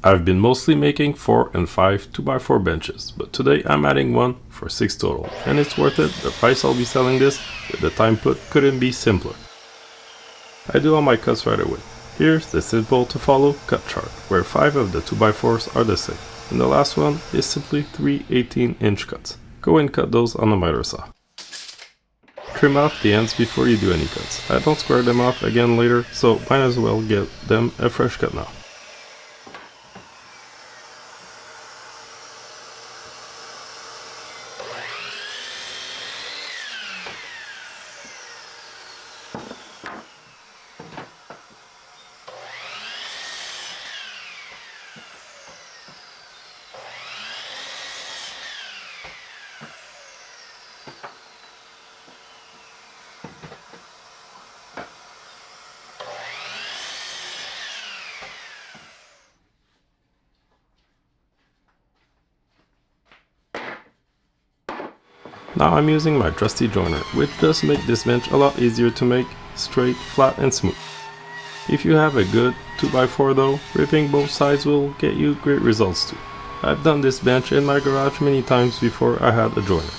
I've been mostly making 4 and 5 2x4 benches, but today I'm adding one for 6 total, and it's worth it. The price I'll be selling this with the time put couldn't be simpler. I do all my cuts right away. Here's the simple to follow cut chart, where 5 of the 2x4s are the same, and the last one is simply 3 18-inch cuts. Go and cut those on a miter saw. Trim off the ends before you do any cuts. I don't square them off again later, so might as well get them a fresh cut now. Now I'm using my trusty joiner, which does make this bench a lot easier to make, straight, flat and smooth. If you have a good 2x4 though, ripping both sides will get you great results too. I've done this bench in my garage many times before I had a joiner.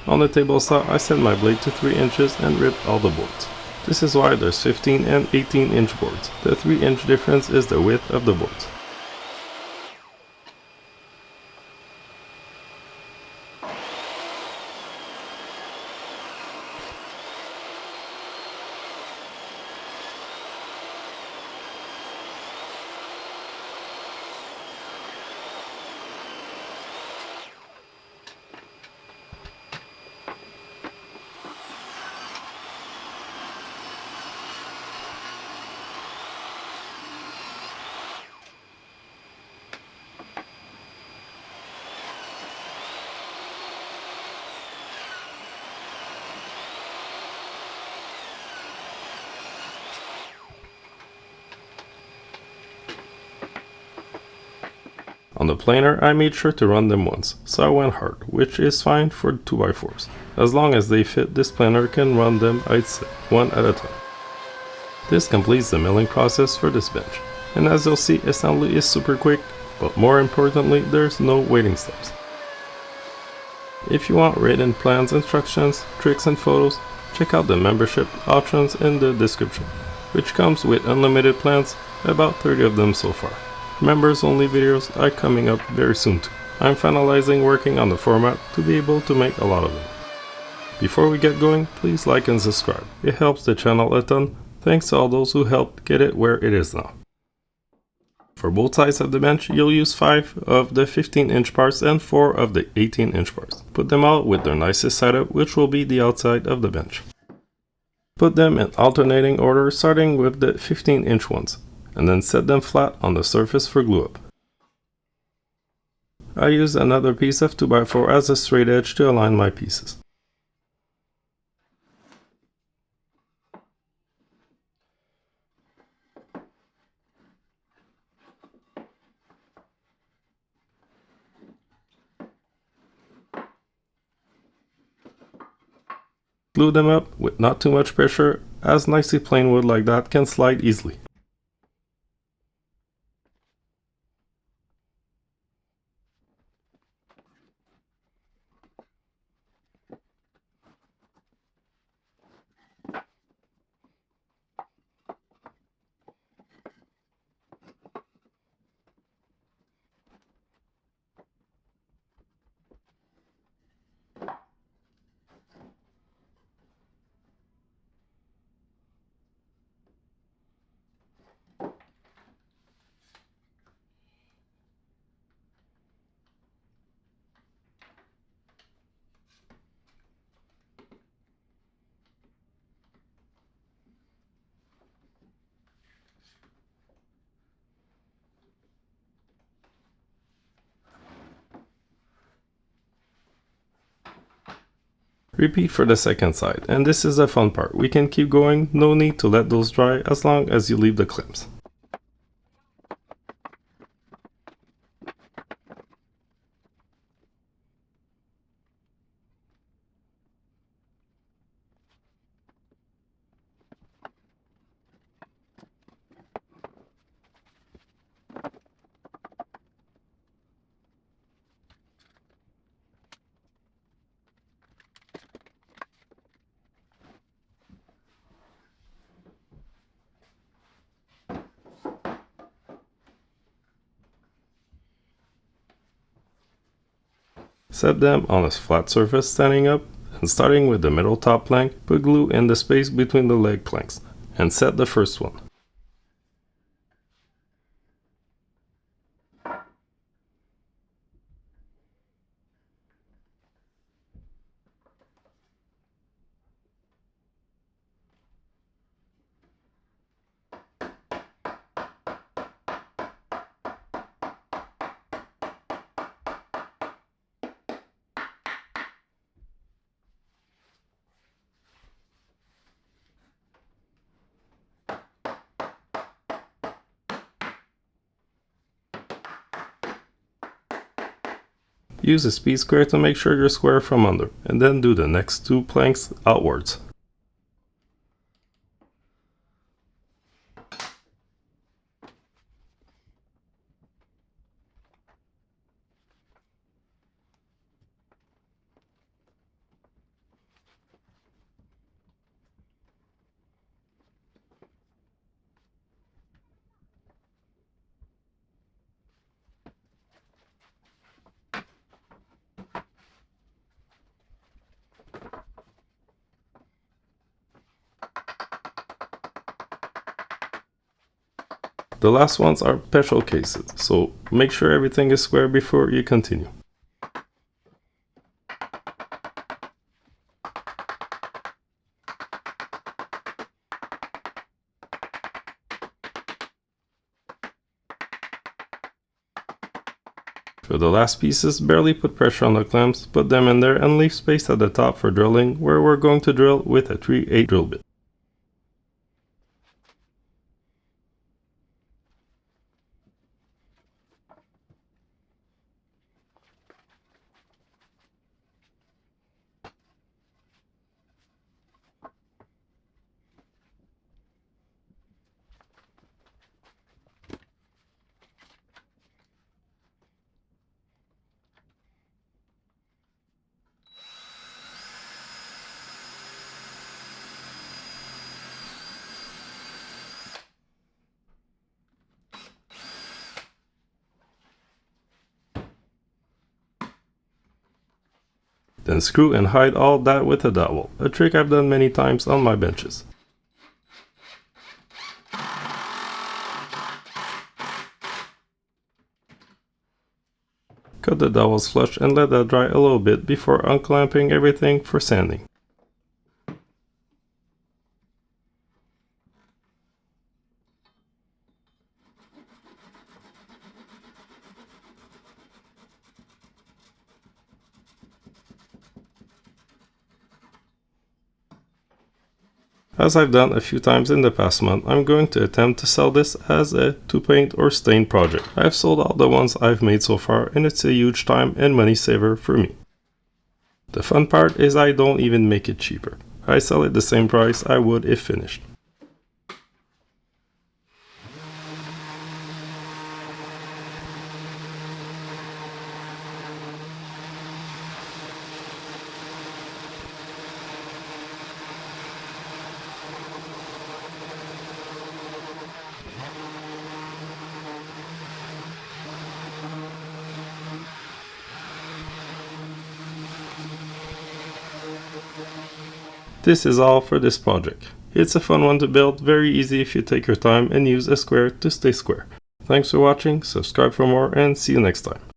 On the table saw, I set my blade to 3 inches and ripped all the boards. This is why there's 15 and 18-inch boards. The 3-inch difference is the width of the boards. On the planer, I made sure to run them once, so I went hard, which is fine for 2x4s. As long as they fit, this planer can run them, I'd say, one at a time. This completes the milling process for this bench, and as you'll see, assembly is super quick, but more importantly, there's no waiting steps. If you want written plans, instructions, tricks and photos, check out the membership options in the description, which comes with unlimited plans, about 30 of them so far. Members only videos are coming up very soon too. I'm finalizing working on the format to be able to make a lot of them. Before we get going, please like and subscribe. It helps the channel a ton. Thanks to all those who helped get it where it is now. For both sides of the bench, you'll use 5 of the 15-inch parts and 4 of the 18-inch parts. Put them all with their nicest setup, which will be the outside of the bench. Put them in alternating order, starting with the 15-inch ones, and then set them flat on the surface for glue up. I used another piece of 2x4 as a straight edge to align my pieces. Glue them up with not too much pressure, as nicely plain wood like that can slide easily. Repeat for the second side, and this is the fun part. We can keep going, no need to let those dry as long as you leave the clamps. Set them on a flat surface standing up, and starting with the middle top plank, put glue in the space between the leg planks, and set the first one. Use a speed square to make sure you're square from under, and then do the next 2 planks outwards. The last ones are special cases, so make sure everything is square before you continue. For the last pieces, barely put pressure on the clamps, put them in there and leave space at the top for drilling, where we're going to drill with a 3/8 drill bit. Then screw and hide all that with a dowel, a trick I've done many times on my benches. Cut the dowels flush and let that dry a little bit before unclamping everything for sanding. As I've done a few times in the past month, I'm going to attempt to sell this as a to paint or stain project. I've sold all the ones I've made so far, and it's a huge time and money saver for me. The fun part is I don't even make it cheaper. I sell it the same price I would if finished. This is all for this project. It's a fun one to build, very easy if you take your time and use a square to stay square. Thanks for watching, subscribe for more, and see you next time.